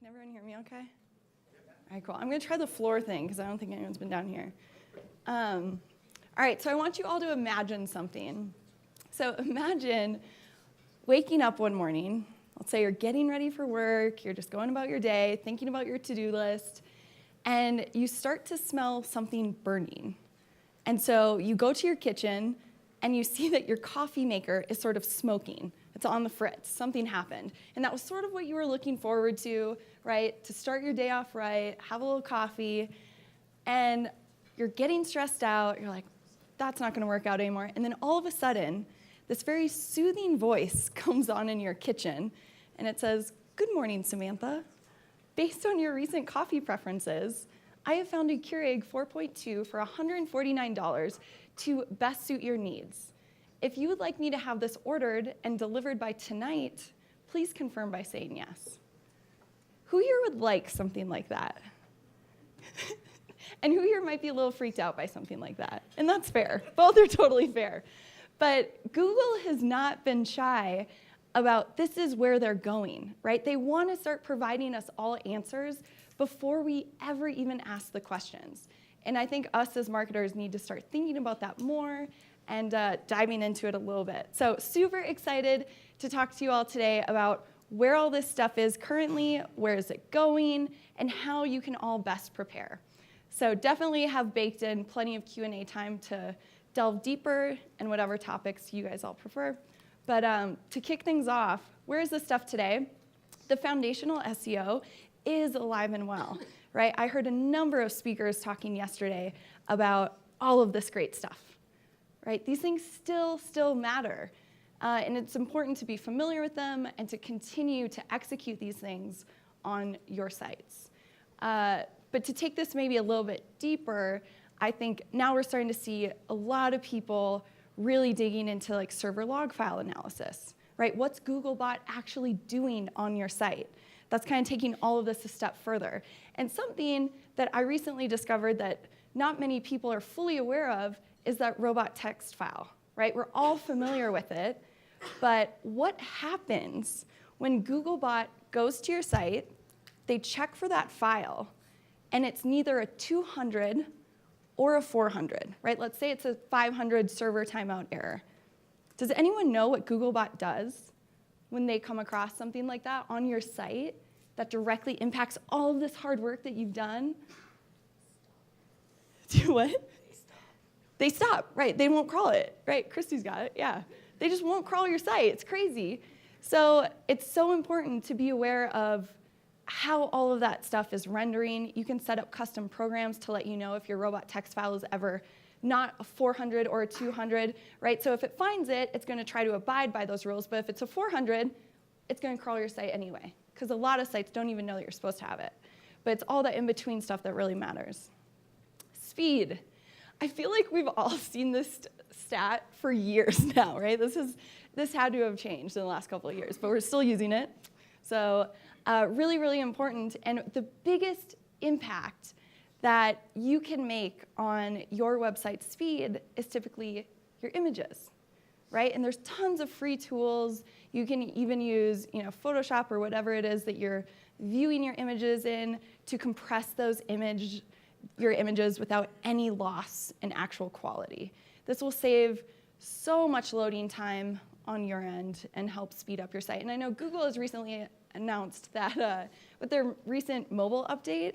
Can everyone hear me okay? All right, cool. I'm going to try the floor thing because I don't think anyone's been down here. All right, so I want you all to imagine something. So imagine waking up one morning. Let's say you're getting ready for work, you're just going about your day, thinking about your to-do list, and you start to smell something burning. And so you go to your kitchen, and you see that your coffee maker is sort of smoking. It's on the fritz. Something happened. And that was sort of what you were looking forward to, right? To start your day off right, have a little coffee, and you're getting stressed out. You're like, that's not going to work out anymore. And then all of a sudden, this very soothing voice comes on in your kitchen, and it says, "Good morning, Samantha. Based on your recent coffee preferences, I have found a Keurig 4.2 for $149 to best suit your needs. If you would like me to have this ordered and delivered by tonight, please confirm by saying yes." Who here would like something like that? And who here might be a little freaked out by something like that? And that's fair. Both are totally fair. But Google has not been shy about this is where they're going, right? They want to start providing us all answers before we ever even ask the questions. And I think us as marketers need to start thinking about that more and diving into it a little bit. So super excited to talk to you all today about where all this stuff is currently, where is it going, and how you can all best prepare. So definitely have baked in plenty of Q&A time to delve deeper in whatever topics you guys all prefer. But to kick things off, where is this stuff today? The foundational SEO is alive and well, right? I heard a number of speakers talking yesterday about all of this great stuff, right? These things still matter. And it's important to be familiar with them and to continue to execute these things on your sites. But to take this maybe a little bit deeper, I think now we're starting to see a lot of people really digging into like server log file analysis, right? What's Googlebot actually doing on your site? That's kind of taking all of this a step further. And something that I recently discovered that not many people are fully aware of is that robot text file, right? We're all familiar with it, but what happens when Googlebot goes to your site, they check for that file, and it's neither a 200 or a 400, right? Let's say it's a 500 server timeout error. Does anyone know what Googlebot does when they come across something like that on your site that directly impacts all of this hard work that you've done? Do what? They stop, right? They won't crawl it, right? Christy's got it, yeah. They just won't crawl your site. It's crazy. So it's so important to be aware of how all of that stuff is rendering. You can set up custom programs to let you know if your robot text file is ever not a 400 or a 200, right? So if it finds it, it's going to try to abide by those rules. But if it's a 400, it's going to crawl your site anyway, because a lot of sites don't even know that you're supposed to have it. But it's all that in-between stuff that really matters. Speed. I feel like we've all seen this stat for years now, right? This had to have changed in the last couple of years, but we're still using it. So really, really important. And the biggest impact that you can make on your website speed is typically your images, right? And there's tons of free tools. You can even use, Photoshop or whatever it is that you're viewing your images in to compress your images without any loss in actual quality. This will save so much loading time on your end and help speed up your site. And I know Google has recently announced that with their recent mobile update,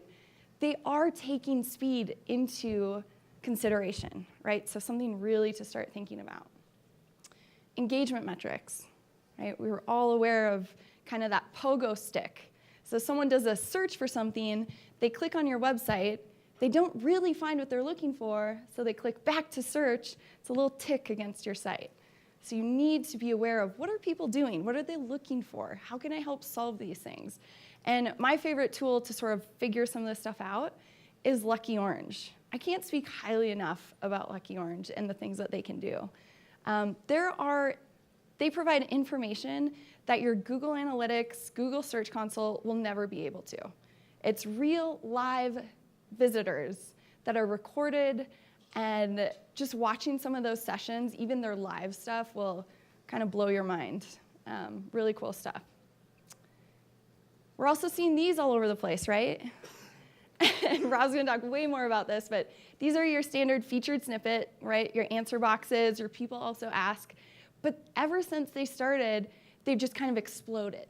they are taking speed into consideration, right? So something really to start thinking about. Engagement metrics, right? We were all aware of kind of that pogo stick. So someone does a search for something, they click on your website, they don't really find what they're looking for, so they click back to search. It's a little tick against your site. So you need to be aware of what are people doing? What are they looking for? How can I help solve these things? And my favorite tool to sort of figure some of this stuff out is Lucky Orange. I can't speak highly enough about Lucky Orange and the things that they can do. They provide information that your Google Analytics, Google Search Console will never be able to. It's real live visitors that are recorded, and just watching some of those sessions, even their live stuff, will kind of blow your mind. Really cool stuff. We're also seeing these all over the place, right? And Rob's going to talk way more about this, but these are your standard featured snippet, right? Your answer boxes, your people also ask. But ever since they started, they've just kind of exploded.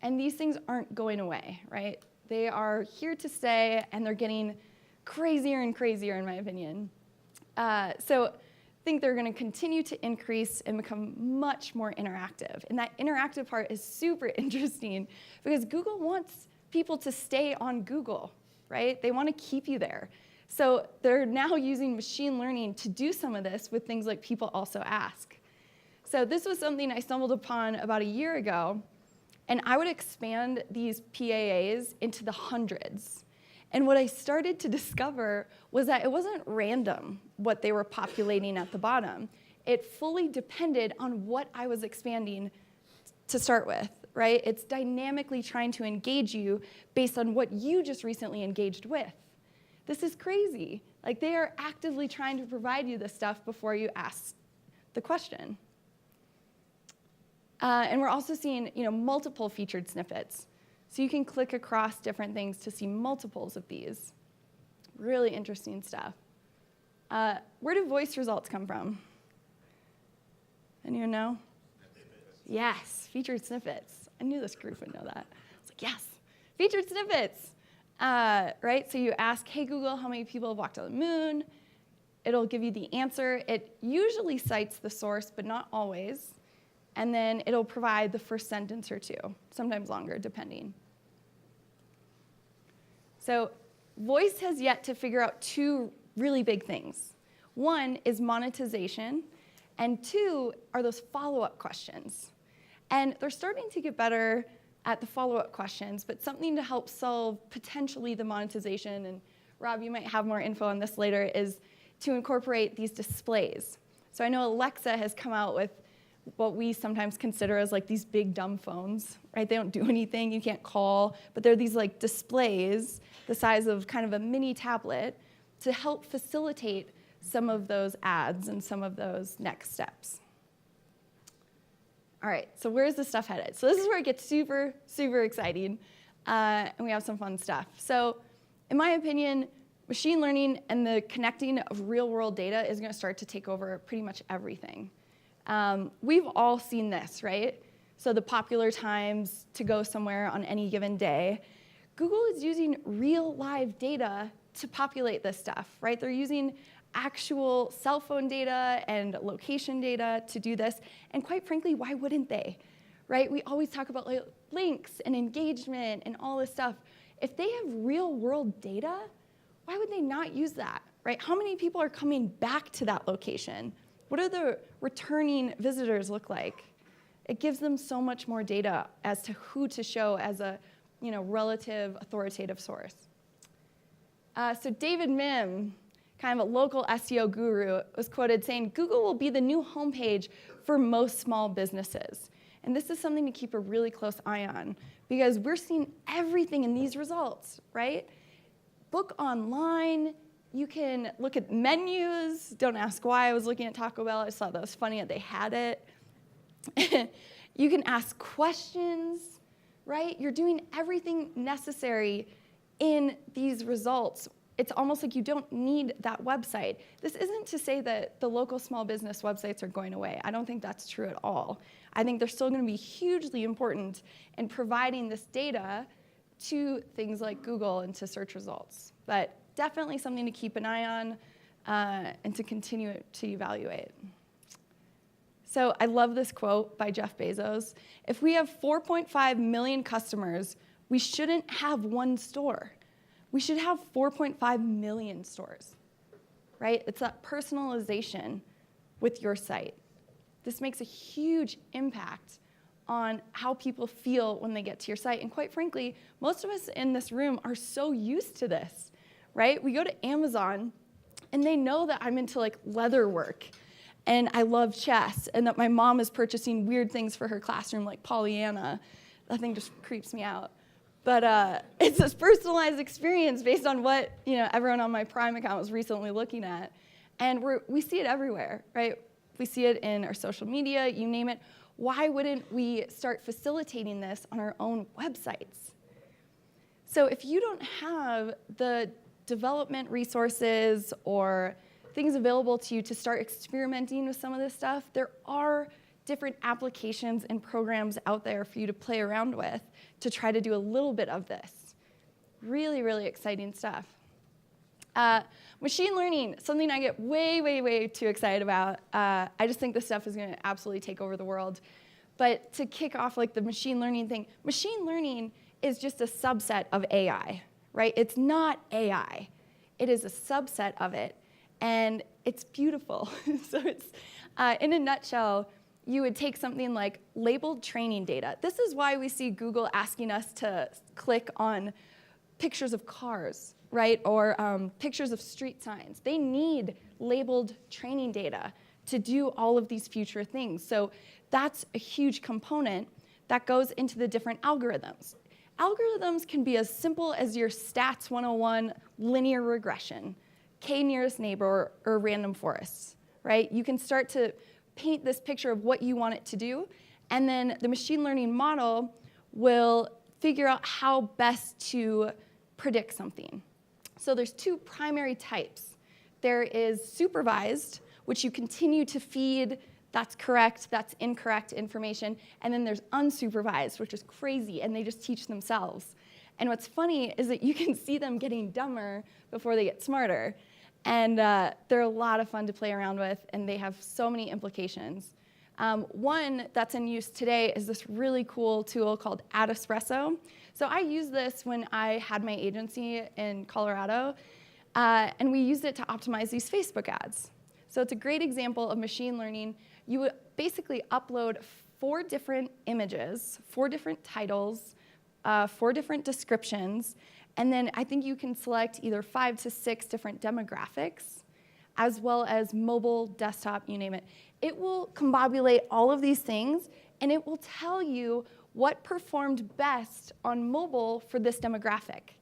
And these things aren't going away, right? They are here to stay, and they're getting crazier and crazier, in my opinion. So I think they're going to continue to increase and become much more interactive. And that interactive part is super interesting because Google wants people to stay on Google, right? They want to keep you there. So they're now using machine learning to do some of this with things like people also ask. So this was something I stumbled upon about a year ago, and I would expand these PAAs into the hundreds. And what I started to discover was that it wasn't random what they were populating at the bottom. It fully depended on what I was expanding to start with, right? It's dynamically trying to engage you based on what you just recently engaged with. This is crazy. Like, they are actively trying to provide you this stuff before you ask the question. And we're also seeing, multiple featured snippets. So you can click across different things to see multiples of these. Really interesting stuff. Where do voice results come from? Anyone know? Yes, featured snippets. I knew this group would know that. I was like, yes, featured snippets. Right? So you ask, hey, Google, how many people have walked on the moon? It'll give you the answer. It usually cites the source, but not always. And then it'll provide the first sentence or two, sometimes longer, depending. So voice has yet to figure out two really big things. One is monetization, and two are those follow-up questions. And they're starting to get better at the follow-up questions, but something to help solve potentially the monetization, and Rob, you might have more info on this later, is to incorporate these displays. So I know Alexa has come out with what we sometimes consider as like these big dumb phones, right? They don't do anything, you can't call, but they're these like displays the size of kind of a mini tablet to help facilitate some of those ads and some of those next steps. All right, so where's this stuff headed? So this is where it gets super, super exciting, and we have some fun stuff. So in my opinion, machine learning and the connecting of real-world data is going to start to take over pretty much everything. We've all seen this, right? So the popular times to go somewhere on any given day. Google is using real live data to populate this stuff, right? They're using actual cell phone data and location data to do this. And quite frankly, why wouldn't they, right? We always talk about like, links and engagement and all this stuff. If they have real world data, why would they not use that, right? How many people are coming back to that location? What do the returning visitors look like? It gives them so much more data as to who to show as a relative authoritative source. So David Mim, kind of a local SEO guru, was quoted saying, Google will be the new homepage for most small businesses. And this is something to keep a really close eye on because we're seeing everything in these results, right? Book online. You can look at menus. Don't ask why I was looking at Taco Bell. I just thought that was funny that they had it. You can ask questions, right? You're doing everything necessary in these results. It's almost like you don't need that website. This isn't to say that the local small business websites are going away. I don't think that's true at all. I think they're still going to be hugely important in providing this data to things like Google and to search results. But definitely something to keep an eye on and to continue to evaluate. So I love this quote by Jeff Bezos. If we have 4.5 million customers, we shouldn't have one store. We should have 4.5 million stores, right? It's that personalization with your site. This makes a huge impact on how people feel when they get to your site. And quite frankly, most of us in this room are so used to this, right? We go to Amazon, and they know that I'm into like leather work, and I love chess, and that my mom is purchasing weird things for her classroom like Pollyanna. That thing just creeps me out. But it's this personalized experience based on what everyone on my Prime account was recently looking at. And we see it everywhere, right? We see it in our social media, you name it. Why wouldn't we start facilitating this on our own websites, So if you don't have the development resources or things available to you to start experimenting with some of this stuff, there are different applications and programs out there for you to play around with to try to do a little bit of this. Really, really exciting stuff. Machine learning, something I get way, way, way too excited about. I just think this stuff is going to absolutely take over the world. But to kick off like the machine learning thing, machine learning is just a subset of AI, right? It's not AI. It is a subset of it, and it's beautiful. So it's, in a nutshell, you would take something like labeled training data. This is why we see Google asking us to click on pictures of cars, right? Or pictures of street signs. They need labeled training data to do all of these future things. So that's a huge component that goes into the different algorithms. Algorithms can be as simple as your stats 101 linear regression, k nearest neighbor, or random forests, right? You can start to paint this picture of what you want it to do, and then the machine learning model will figure out how best to predict something. So there's two primary types. There is supervised, which you continue to feed that's correct, that's incorrect information, and then there's unsupervised, which is crazy, and they just teach themselves. And what's funny is that you can see them getting dumber before they get smarter. And they're a lot of fun to play around with, and they have so many implications. One that's in use today is this really cool tool called Espresso. So I used this when I had my agency in Colorado, and we used it to optimize these Facebook ads. So it's a great example of machine learning. You would basically upload 4 different images, 4 different titles, 4 different descriptions, and then I think you can select either 5 to 6 different demographics, as well as mobile, desktop, you name it. It will combobulate all of these things, and it will tell you what performed best on mobile for this demographic.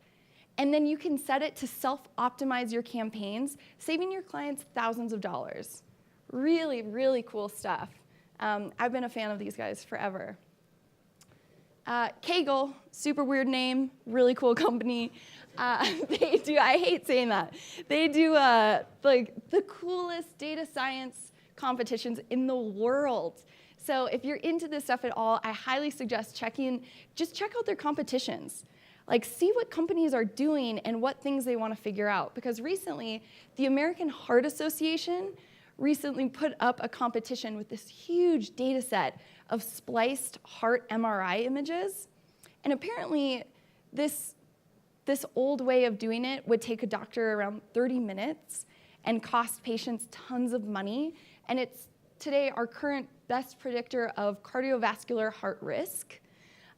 And then you can set it to self-optimize your campaigns, saving your clients thousands of dollars. Really, really cool stuff. I've been a fan of these guys forever. Kaggle, super weird name, really cool company. They do, I hate saying that. They do like the coolest data science competitions in the world. So if you're into this stuff at all, I highly suggest just check out their competitions. Like, see what companies are doing and what things they want to figure out. Because recently, the American Heart Association recently put up a competition with this huge data set of spliced heart MRI images. And apparently, this old way of doing it would take a doctor around 30 minutes and cost patients tons of money. And it's today our current best predictor of cardiovascular heart risk.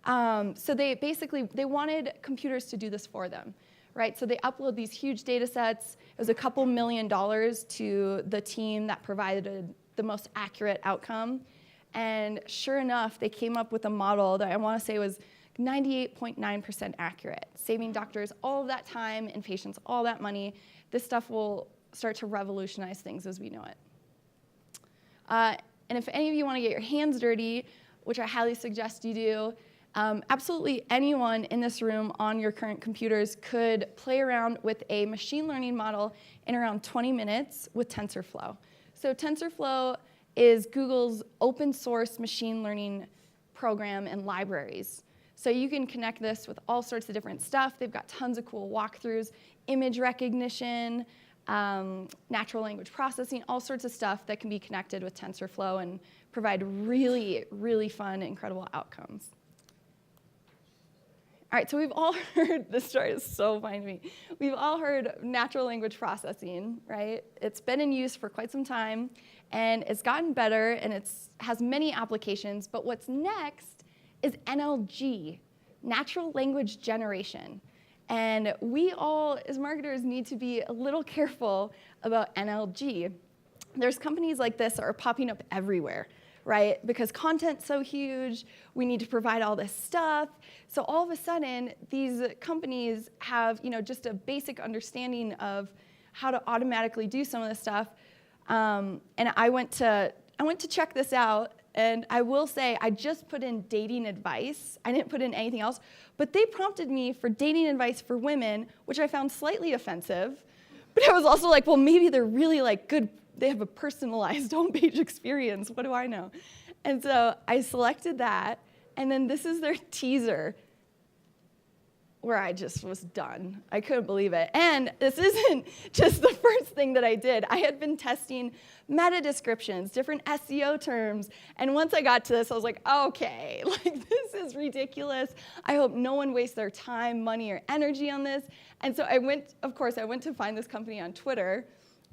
So they wanted computers to do this for them, right? So they upload these huge data sets. It was a couple $1 million to the team that provided the most accurate outcome. And sure enough, they came up with a model that I want to say was 98.9% accurate, saving doctors all of that time and patients all that money. This stuff will start to revolutionize things as we know it. And if any of you want to get your hands dirty, which I highly suggest you do, absolutely anyone in this room on your current computers could play around with a machine learning model in around 20 minutes with TensorFlow. So TensorFlow is Google's open source machine learning program and libraries. So you can connect this with all sorts of different stuff. They've got tons of cool walkthroughs, image recognition, natural language processing, all sorts of stuff that can be connected with TensorFlow and provide really, really fun, incredible outcomes. All right, so we've all heard, this story is so funny to me. We've all heard natural language processing, right? It's been in use for quite some time, and it's gotten better, and it has many applications, but what's next is NLG, natural language generation. And we all, as marketers, need to be a little careful about NLG. There's companies like this that are popping up everywhere, right? Because content's so huge, we need to provide all this stuff. So all of a sudden, these companies have, just a basic understanding of how to automatically do some of this stuff. And I went to check this out, And I will say, I just put in dating advice. I didn't put in anything else. But they prompted me for dating advice for women, which I found slightly offensive. But I was also like, well, maybe they're really like good. They have a personalized homepage experience. What do I know? And so I selected that. And then this is their teaser, where I just was done. I couldn't believe it. And this isn't just the first thing that I did. I had been testing meta descriptions, different SEO terms, and once I got to this, I was like, okay, like this is ridiculous. I hope no one wastes their time, money, or energy on this. And so I went to find this company on Twitter,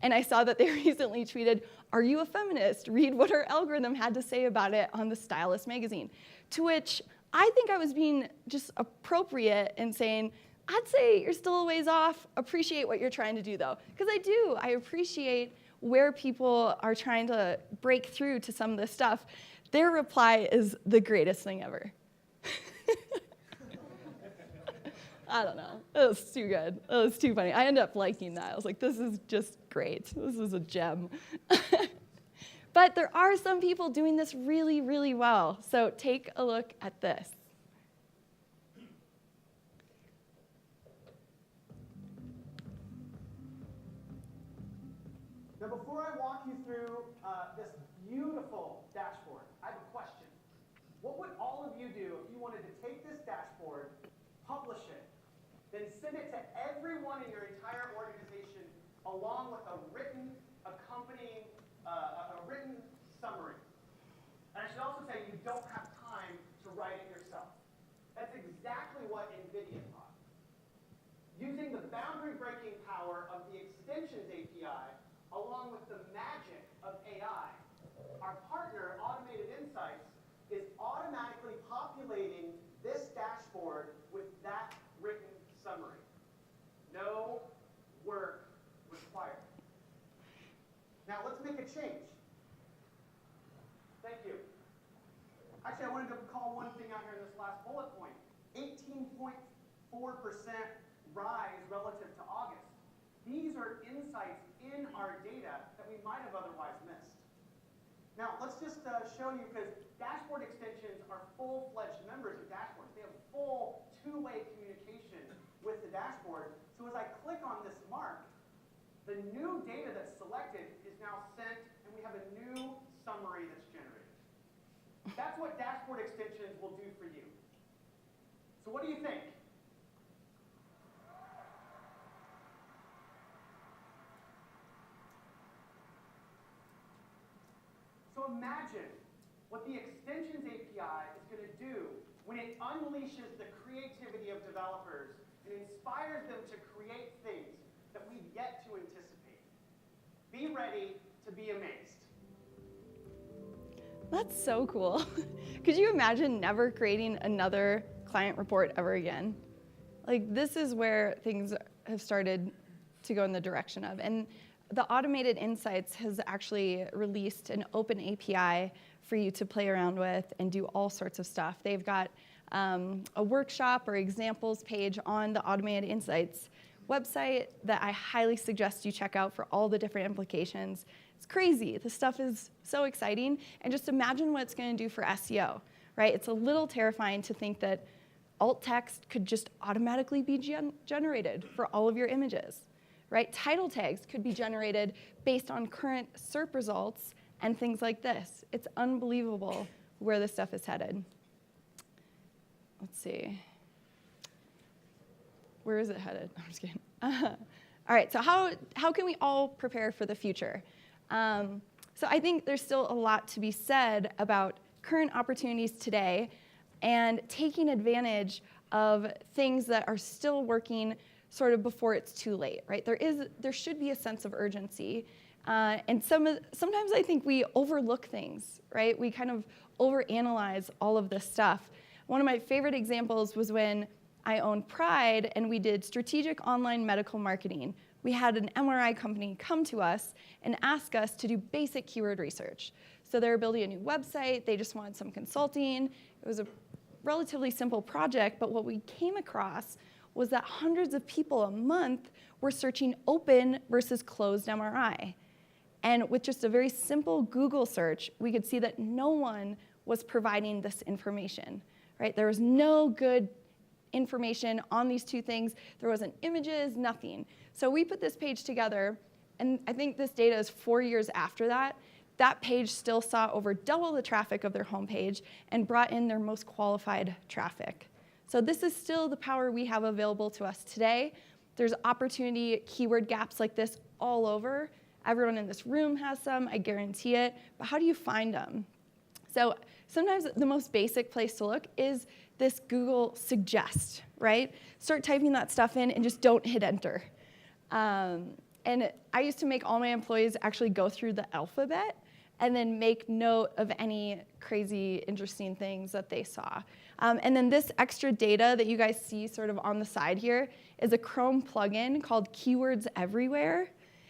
and I saw that they recently tweeted, "Are you a feminist? Read what our algorithm had to say about it on the Stylist magazine." To which I think I was being just appropriate in saying, I'd say you're still a ways off. Appreciate what you're trying to do, though. Because I do. I appreciate where people are trying to break through to some of this stuff. Their reply is the greatest thing ever. I don't know. It was too good. It was too funny. I ended up liking that. I was like, this is just great. This is a gem. But there are some people doing this really, really well. So take a look at this. Now, before I walk you through this beautiful dashboard, I have a question. What would all of you do if you wanted to take this dashboard, publish it, then send it to everyone in your entire organization along with a written accompanying a written summary? And I should also say you don't have time to write it yourself. That's exactly what NVIDIA taught. Using the boundary-breaking power of the Extensions API along with the magic of AI, our partner, Automated Insights, is automatically populating this dashboard with that written summary. No work required. Now let's make a change. Thank you. Actually, I wanted to call one thing out here in this last bullet point. 18.4% rise relative to August. These are insights in our data that we might have otherwise missed. Now, let's just show you, because dashboard extensions are full-fledged members of dashboards. They have full two-way communication with the dashboard. So as I click on this mark, the new data that's selected is now sent, and we have a new summary that's generated. That's what dashboard extensions will do for you. So what do you think? So imagine what the Extensions API is going to do when it unleashes the creativity of developers and inspires them to create things that we've yet to anticipate. Be ready to be amazed. That's so cool. Could you imagine never creating another client report ever again? Like, this is where things have started to go in the direction of. And the Automated Insights has actually released an open API for you to play around with and do all sorts of stuff. They've got a workshop or examples page on the Automated Insights website that I highly suggest you check out for all the different implications. It's crazy. This stuff is so exciting. And just imagine what it's going to do for SEO, right? It's a little terrifying to think that alt text could just automatically be generated for all of your images, right? Title tags could be generated based on current SERP results and things like this. It's unbelievable where this stuff is headed. Let's see. Where is it headed? I'm just kidding. All right, so how can we all prepare for the future? So I think there's still a lot to be said about current opportunities today and taking advantage of things that are still working sort of before it's too late, right? There should be a sense of urgency. And sometimes I think we overlook things, right? We kind of overanalyze all of this stuff. One of my favorite examples was when I owned Pride and we did strategic online medical marketing. We had an MRI company come to us and ask us to do basic keyword research. So they were building a new website, they just wanted some consulting. It was a relatively simple project, but what we came across was that hundreds of people a month were searching open versus closed MRI. And with just a very simple Google search, we could see that no one was providing this information, right? There was no good information on these two things. There wasn't images, nothing. So we put this page together, and I think this data is 4 years after that. That page still saw over double the traffic of their homepage and brought in their most qualified traffic. So this is still the power we have available to us today. There's opportunity keyword gaps like this all over. Everyone in this room has some, I guarantee it. But how do you find them? So sometimes the most basic place to look is this Google suggest, right? Start typing that stuff in and just don't hit enter. And I used to make all my employees actually go through the alphabet and then make note of any crazy, interesting things that they saw. And then this extra data that you guys see sort of on the side here is a Chrome plugin called Keywords Everywhere.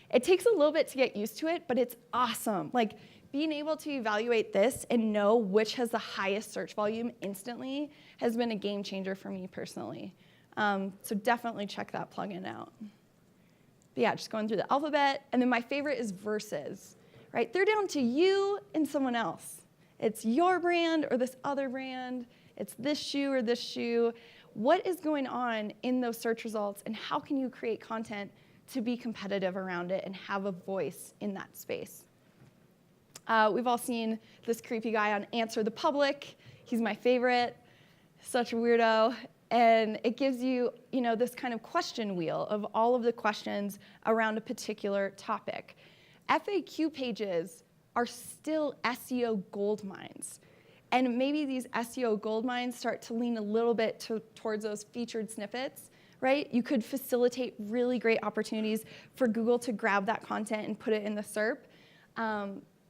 It takes a little bit to get used to it, but it's awesome. Like, being able to evaluate this and know which has the highest search volume instantly has been a game changer for me personally. So definitely check that plugin out. But yeah, just going through the alphabet. And then my favorite is versus, right? They're down to you and someone else. It's your brand or this other brand. It's this shoe or this shoe. What is going on in those search results, and how can you create content to be competitive around it and have a voice in that space? We've all seen this creepy guy on Answer the Public. He's my favorite, such a weirdo. And it gives you, this kind of question wheel of all of the questions around a particular topic. FAQ pages are still SEO gold mines. And maybe these SEO gold mines start to lean a little bit towards those featured snippets, right? You could facilitate really great opportunities for Google to grab that content and put it in the SERP.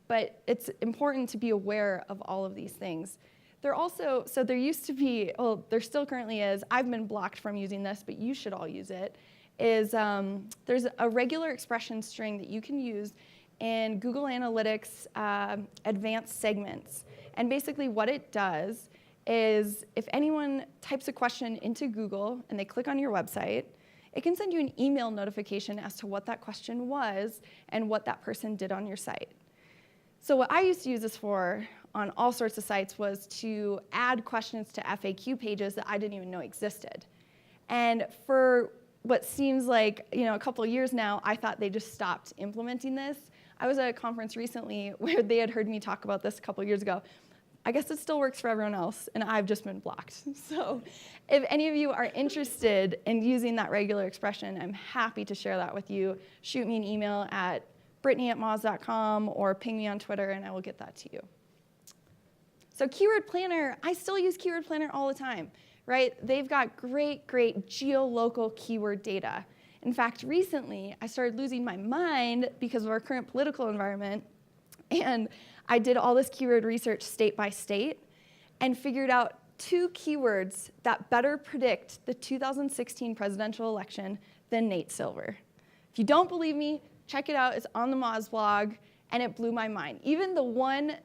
But it's important to be aware of all of these things. There used to be, well, there still currently is, I've been blocked from using this, but you should all use it, is there's a regular expression string that you can use in Google Analytics advanced segments. And basically what it does is if anyone types a question into Google and they click on your website, it can send you an email notification as to what that question was and what that person did on your site. So what I used to use this for on all sorts of sites was to add questions to FAQ pages that I didn't even know existed. And for what seems like a couple of years now, I thought they just stopped implementing this. I was at a conference recently where they had heard me talk about this a couple of years ago. I guess it still works for everyone else, and I've just been blocked. So if any of you are interested in using that regular expression, I'm happy to share that with you. Shoot me an email at Britney@moz.com or ping me on Twitter, and I will get that to you. So Keyword Planner, I still use Keyword Planner all the time, right? They've got great geolocal keyword data. In fact, recently, I started losing my mind because of our current political environment, and I did all this keyword research state by state and figured out 2 keywords that better predict the 2016 presidential election than Nate Silver. If you don't believe me, check it out. It's on the Moz blog, and it blew my mind. Even the one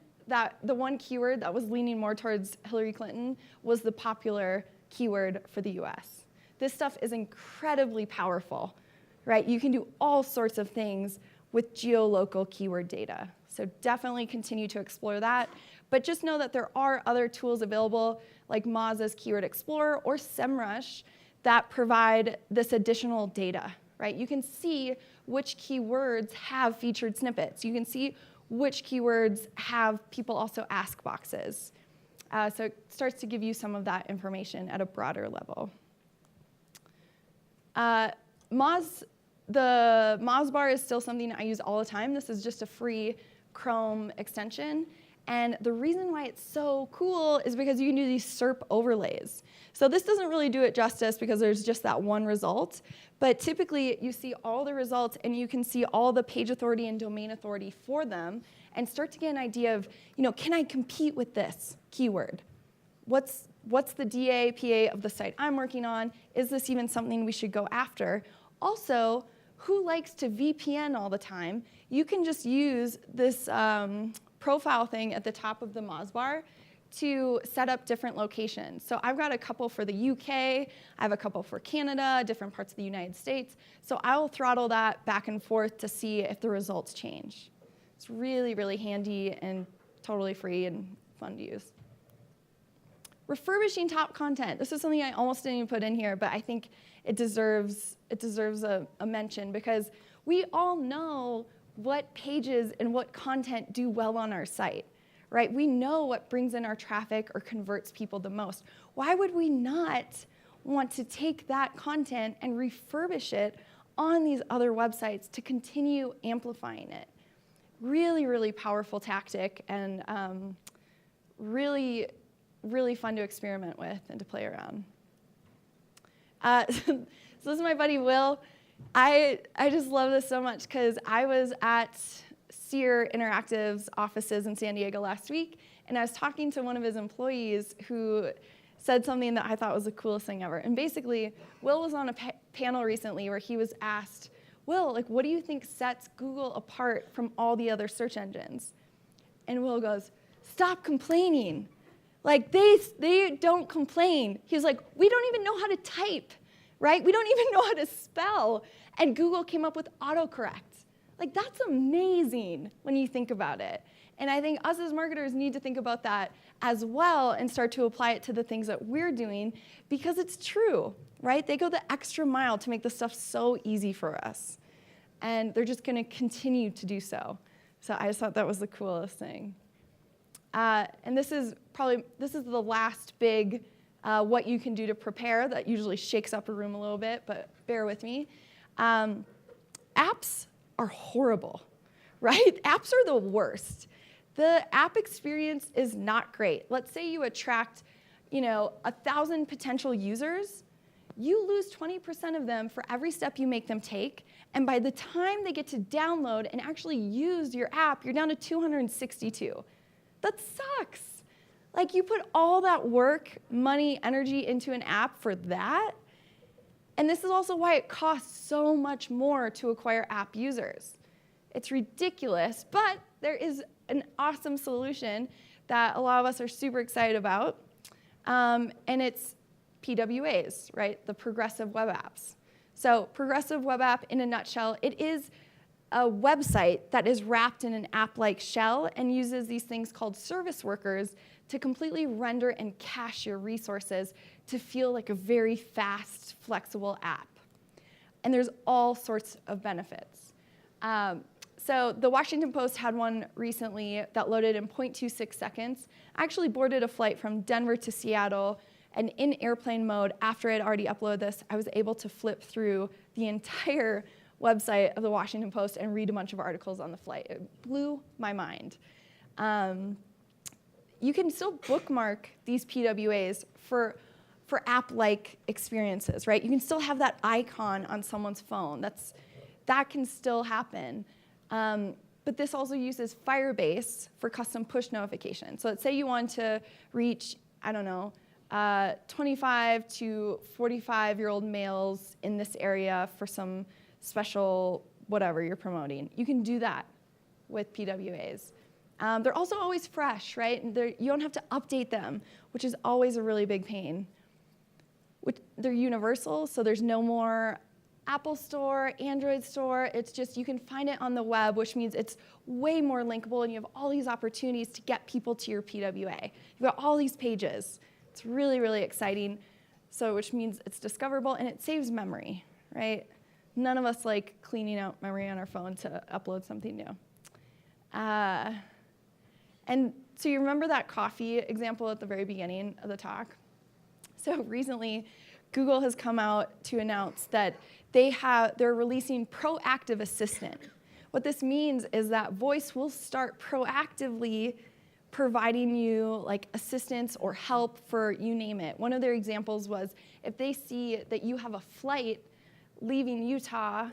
keyword that was leaning more towards Hillary Clinton was the popular keyword for the US. This stuff is incredibly powerful, right? You can do all sorts of things with geolocal keyword data. So definitely continue to explore that. But just know that there are other tools available like Moz's Keyword Explorer or SEMrush that provide this additional data, right? You can see which keywords have featured snippets. You can see which keywords have people also ask boxes. So it starts to give you some of that information at a broader level. The Moz bar is still something I use all the time. This is just a free Chrome extension. And the reason why it's so cool is because you can do these SERP overlays. So this doesn't really do it justice because there's just that one result. But typically, you see all the results, and you can see all the page authority and domain authority for them and start to get an idea of, can I compete with this keyword? What's the DA, PA of the site I'm working on? Is this even something we should go after? Also, who likes to VPN all the time? You can just use this profile thing at the top of the Moz bar to set up different locations. So I've got a couple for the UK, I have a couple for Canada, different parts of the United States. So I will throttle that back and forth to see if the results change. It's really, really handy and totally free and fun to use. Refurbishing top content. This is something I almost didn't even put in here, but I think it deserves a mention because we all know what pages and what content do well on our site, right? We know what brings in our traffic or converts people the most. Why would we not want to take that content and refurbish it on these other websites to continue amplifying it? Really, really powerful tactic and really, really fun to experiment with and to play around. So this is my buddy Will. I just love this so much because I was at Sear Interactive's offices in San Diego last week, and I was talking to one of his employees who said something that I thought was the coolest thing ever. And basically, Will was on a panel recently where he was asked, Will, like, what do you think sets Google apart from all the other search engines? And Will goes, stop complaining. Like, they don't complain. He was like, we don't even know how to type, right? We don't even know how to spell. And Google came up with autocorrect. Like, that's amazing when you think about it. And I think us as marketers need to think about that as well and start to apply it to the things that we're doing because it's true, right? They go the extra mile to make this stuff so easy for us. And they're just going to continue to do so. So I just thought that was the coolest thing. And this is the last big what you can do to prepare that usually shakes up a room a little bit, but bear with me. Apps are horrible, right? Apps are the worst. The app experience is not great. Let's say you attract, 1,000 potential users. You lose 20% of them for every step you make them take, and by the time they get to download and actually use your app, you're down to 262. That sucks. Like, you put all that work, money, energy into an app for that, and this is also why it costs so much more to acquire app users. It's ridiculous, but there is an awesome solution that a lot of us are super excited about, and it's PWAs, right? The progressive web apps. So progressive web app, in a nutshell, it is a website that is wrapped in an app-like shell and uses these things called service workers to completely render and cache your resources to feel like a very fast, flexible app. And there's all sorts of benefits. So the Washington Post had one recently that loaded in 0.26 seconds. I actually boarded a flight from Denver to Seattle, and in airplane mode, after I had already uploaded this, I was able to flip through the entire website of the Washington Post and read a bunch of articles on the flight. It blew my mind. You can still bookmark these PWAs for app-like experiences, right? You can still have that icon on someone's phone. That can still happen. But this also uses Firebase for custom push notifications. So let's say you want to reach, 25 to 45-year-old males in this area for some special whatever you're promoting. You can do that with PWAs. They're also always fresh, right? And you don't have to update them, which is always a really big pain. They're universal, so there's no more Apple Store, Android Store. It's just you can find it on the web, which means it's way more linkable, and you have all these opportunities to get people to your PWA. You've got all these pages. It's really, really exciting, so which means it's discoverable, and it saves memory, right? None of us like cleaning out memory on our phone to upload something new. And so you remember that coffee example at the very beginning of the talk? So recently, Google has come out to announce that they're releasing Proactive Assistant. What this means is that voice will start proactively providing you like assistance or help for you name it. One of their examples was if they see that you have a flight leaving Utah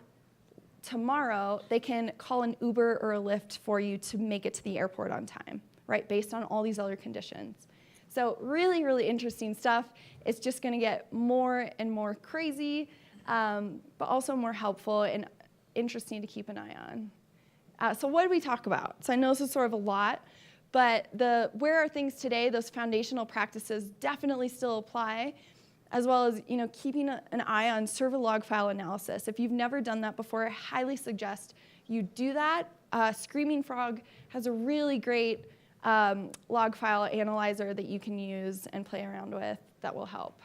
tomorrow, they can call an Uber or a Lyft for you to make it to the airport on time, right? Based on all these other conditions. So really, really interesting stuff. It's just going to get more and more crazy, but also more helpful and interesting to keep an eye on. So what did we talk about? So I know this is sort of a lot, but where are things today, those foundational practices definitely still apply. as well as keeping an eye on server log file analysis. If you've never done that before, I highly suggest you do that. Screaming Frog has a really great log file analyzer that you can use and play around with that will help.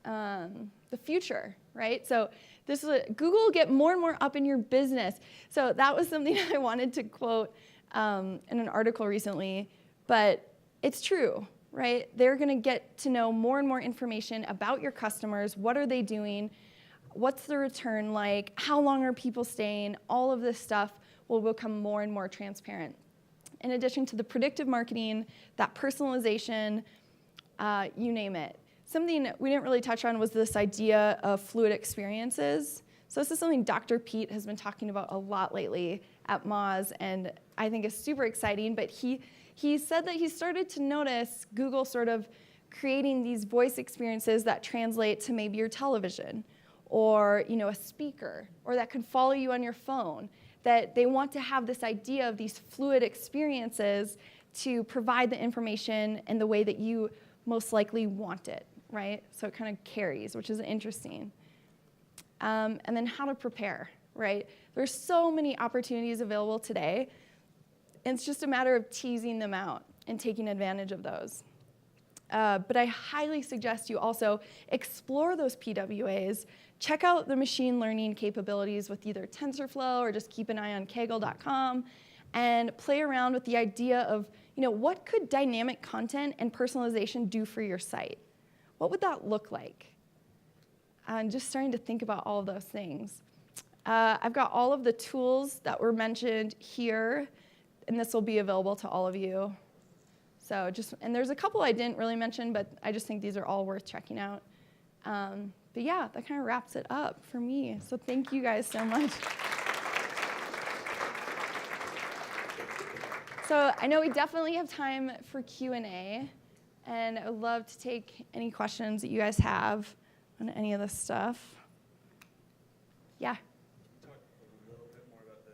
The future, right? So this is Google will get more and more up in your business. So that was something I wanted to quote in an article recently, but it's true, right? They're going to get to know more and more information about your customers. What are they doing? What's the return like? How long are people staying? All of this stuff will become more and more transparent. In addition to the predictive marketing, that personalization, you name it. Something we didn't really touch on was this idea of fluid experiences. So this is something Dr. Pete has been talking about a lot lately at Moz, and I think is super exciting. But he said that he started to notice Google sort of creating these voice experiences that translate to maybe your television, or a speaker, or that can follow you on your phone. That they want to have this idea of these fluid experiences to provide the information in the way that you most likely want it, right? So it kind of carries, which is interesting. And then how to prepare, right? There's so many opportunities available today. And it's just a matter of teasing them out and taking advantage of those. But I highly suggest you also explore those PWAs. Check out the machine learning capabilities with either TensorFlow or just keep an eye on Kaggle.com and play around with the idea of, what could dynamic content and personalization do for your site? What would that look like? And just starting to think about all of those things. I've got all of the tools that were mentioned here, and this will be available to all of you. So and there's a couple I didn't really mention, but I just think these are all worth checking out. But yeah, that kind of wraps it up for me. So thank you guys so much. So I know we definitely have time for Q&A, and I would love to take any questions that you guys have on any of this stuff. Yeah? Talk a little bit more about the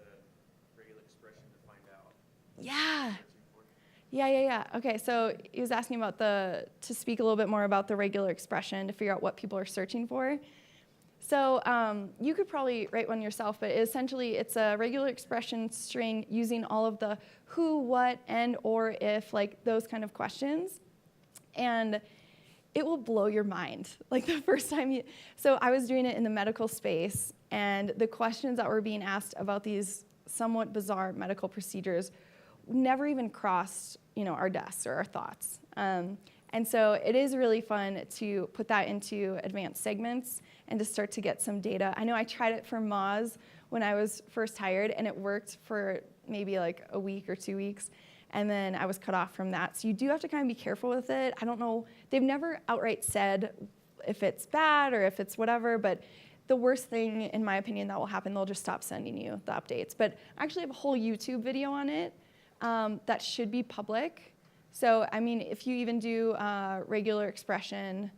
regular expression to find out. Yeah. Yeah. Okay, so he was asking about to speak a little bit more about the regular expression to figure out what people are searching for. So you could probably write one yourself, but essentially it's a regular expression string using all of the who, what, and, or, if, like those kind of questions. And it will blow your mind. Like the first time so I was doing it in the medical space, and the questions that were being asked about these somewhat bizarre medical procedures never even crossed, our desks or our thoughts. And so it is really fun to put that into advanced segments and to start to get some data. I know I tried it for Moz when I was first hired, and it worked for maybe like a week or 2 weeks, and then I was cut off from that. So you do have to kind of be careful with it. I don't know, they've never outright said if it's bad or if it's whatever, but the worst thing, in my opinion, that will happen, they'll just stop sending you the updates. But I actually have a whole YouTube video on it that should be public. So, if you even do regular expression,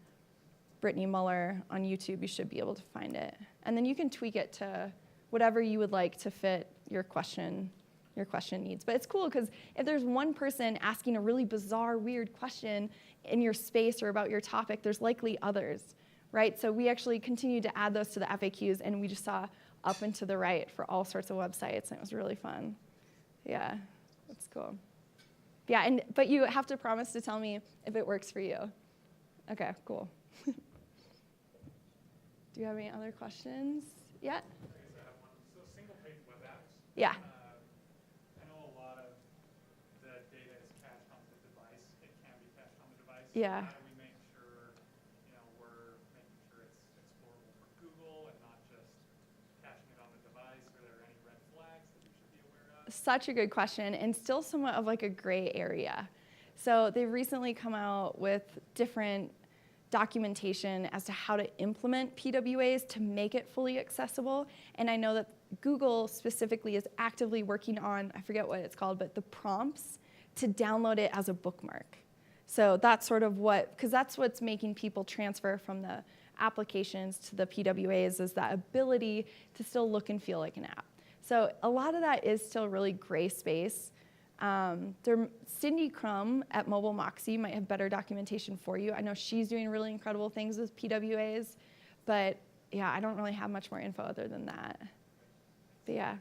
Britney Muller on YouTube, you should be able to find it. And then you can tweak it to whatever you would like to fit your question needs. But it's cool because if there's one person asking a really bizarre, weird question in your space or about your topic, there's likely others, right? So we actually continue to add those to the FAQs, and we just saw up and to the right for all sorts of websites, and it was really fun. Yeah, that's cool. Yeah, but you have to promise to tell me if it works for you. Okay, cool. Do you have any other questions? Yeah? I guess I have one. So single-page web apps. Yeah. I know a lot of the data is cached on the device. It can be cached on the device. Yeah. How do we make sure, we're making sure it's explorable for Google and not just caching it on the device? Are there any red flags that we should be aware of? Such a good question, and still somewhat of like a gray area. So they've recently come out with different documentation as to how to implement PWAs to make it fully accessible. And I know that Google specifically is actively working on, I forget what it's called, but the prompts to download it as a bookmark. So that's sort of because that's what's making people transfer from the applications to the PWAs, is that ability to still look and feel like an app. So a lot of that is still really gray space. Cindy Crum at Mobile Moxie might have better documentation for you. I know she's doing really incredible things with PWAs, but yeah, I don't really have much more info other than that. But yeah,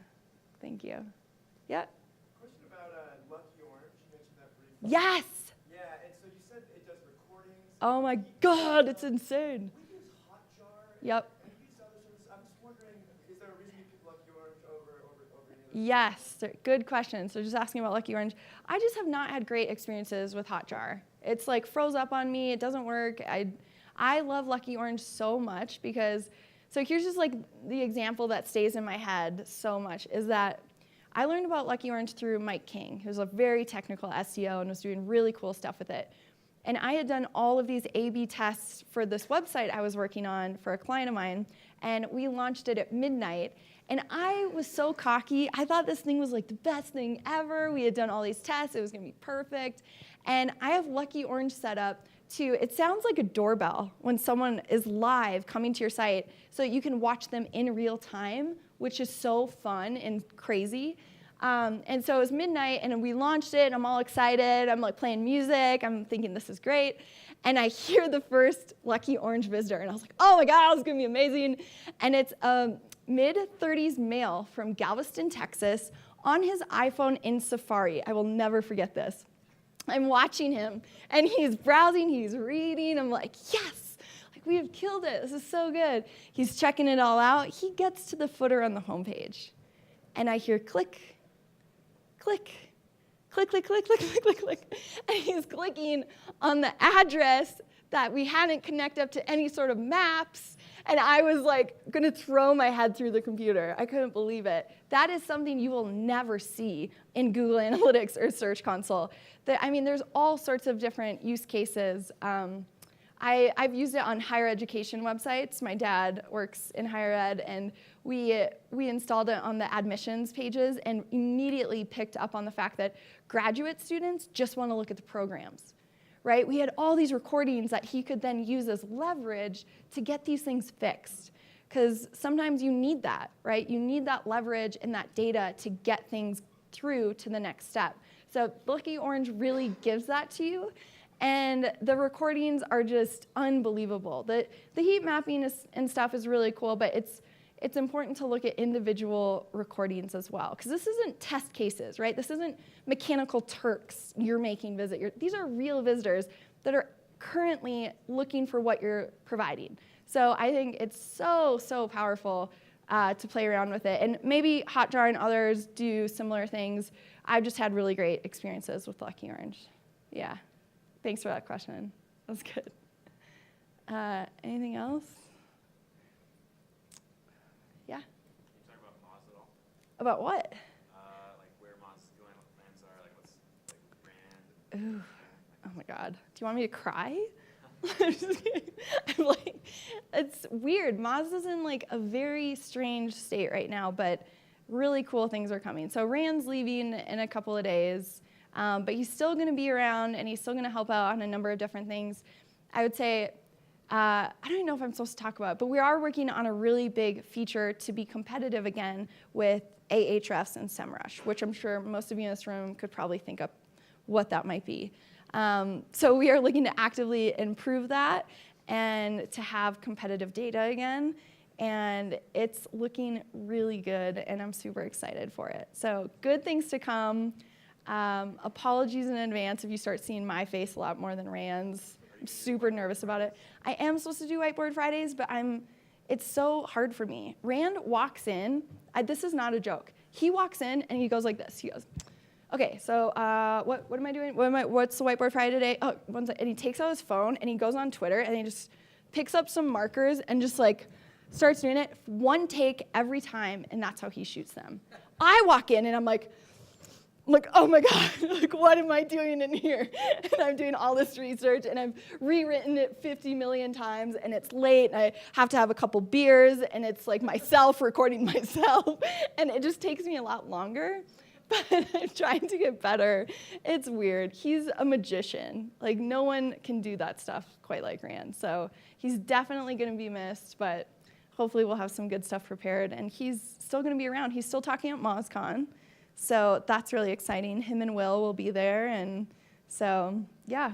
thank you. Yeah? Question about Lucky Orange. You mentioned that briefly. Yes! Yeah, and so you said it does recordings. Oh my God, it's insane. We use Hotjar. Yep. And we use other services. I'm just wondering, is there a reason you pick Lucky Orange over any other? Yes, good question. So just asking about Lucky Orange. I just have not had great experiences with Hotjar. It's like froze up on me. It doesn't work. I love Lucky Orange so much because, so here's just like the example that stays in my head so much is that I learned about Lucky Orange through Mike King, who's a very technical SEO and was doing really cool stuff with it. And I had done all of these A/B tests for this website I was working on for a client of mine, and we launched it at midnight. And I was so cocky. I thought this thing was like the best thing ever. We had done all these tests. It was going to be perfect. And I have Lucky Orange set up to, it sounds like a doorbell when someone is live coming to your site so that you can watch them in real time, which is so fun and crazy. And so it was midnight, and we launched it, and I'm all excited. I'm like playing music. I'm thinking this is great. And I hear the first Lucky Orange visitor, and I was like, oh my God, this is going to be amazing. And it's a mid-30s male from Galveston, Texas, on his iPhone in Safari. I will never forget this. I'm watching him, and he's browsing, he's reading. I'm like, yes, like we have killed it. This is so good. He's checking it all out. He gets to the footer on the homepage, and I hear click, click, click, click, click, click, click, click, click. And he's clicking on the address that we hadn't connected up to any sort of maps. And I was like gonna throw my head through the computer. I couldn't believe it. That is something you will never see in Google Analytics or Search Console. I mean, there's all sorts of different use cases. I've used it on higher education websites. My dad works in higher ed, and we installed it on the admissions pages and immediately picked up on the fact that graduate students just want to look at the programs, right? We had all these recordings that he could then use as leverage to get these things fixed. Because sometimes you need that, right? You need that leverage and that data to get things through to the next step. So Lucky Orange really gives that to you. And the recordings are just unbelievable. The heat mapping and stuff is really cool, but it's important to look at individual recordings as well. Because this isn't test cases, right? This isn't Mechanical Turks you're making visit. These are real visitors that are currently looking for what you're providing. So I think it's so, so powerful to play around with it. And maybe Hotjar and others do similar things. I've just had really great experiences with Lucky Orange. Yeah. Thanks for that question. That was good. Anything else? Yeah? Can you talk about Moz at all? About what? Like where Moz is going, what the plans are, like what's like brand. Ooh. Oh my God. Do you want me to cry? I'm just kidding. I'm like, it's weird. Moz is in like a very strange state right now, but really cool things are coming. So Rand's leaving in a couple of days. But he's still going to be around, and he's still going to help out on a number of different things. I would say, I don't even know if I'm supposed to talk about it, but we are working on a really big feature to be competitive again with Ahrefs and SEMrush, which I'm sure most of you in this room could probably think up what that might be. So we are looking to actively improve that and to have competitive data again. And it's looking really good, and I'm super excited for it. So good things to come. Apologies in advance if you start seeing my face a lot more than Rand's. I'm super nervous about it. I am supposed to do Whiteboard Fridays, but it's so hard for me. Rand walks in. This is not a joke. He walks in, and he goes like this. He goes, okay, so what am I doing? What's the Whiteboard Friday today? Oh, one second. And he takes out his phone, and he goes on Twitter, and he just picks up some markers and just like starts doing it. One take every time, and that's how he shoots them. I walk in, and I'm like, oh my God, like what am I doing in here? And I'm doing all this research, and I've rewritten it 50 million times, and it's late, and I have to have a couple beers, and it's like myself recording myself, and it just takes me a lot longer, but I'm trying to get better. It's weird. He's a magician. Like no one can do that stuff quite like Rand. So he's definitely gonna be missed, but hopefully we'll have some good stuff prepared, and he's still gonna be around. He's still talking at MozCon. So that's really exciting. Him and Will be there. And so, yeah,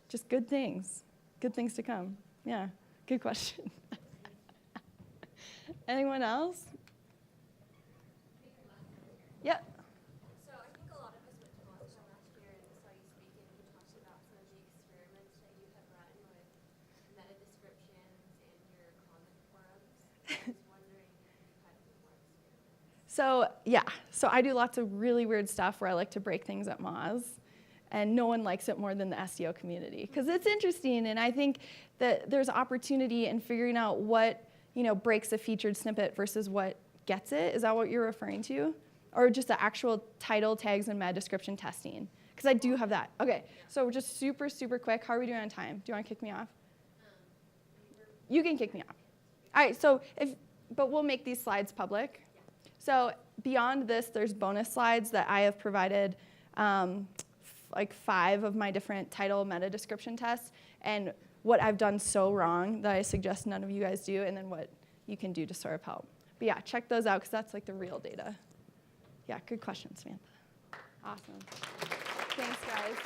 just good things. Good things to come. Yeah, good question. Anyone else? Yeah. So I think a lot of us went to Boston last year and saw you speak, and you talked about some of the experiments that you have run with meta descriptions and your comment forums. I was wondering if you had any more experiments. So I do lots of really weird stuff where I like to break things at Moz. And no one likes it more than the SEO community because it's interesting, and I think that there's opportunity in figuring out what breaks a featured snippet versus what gets it. Is that what you're referring to? Or just the actual title, tags, and meta description testing? Because I do have that. Okay, so just super, super quick. How are we doing on time? Do you want to kick me off? You can kick me off. All right, but we'll make these slides public. So beyond this, there's bonus slides that I have provided, like 5 of my different title meta description tests, and what I've done so wrong that I suggest none of you guys do, and then what you can do to sort of help. But yeah, check those out because that's like the real data. Yeah, good question, Samantha. Awesome. Thanks, guys.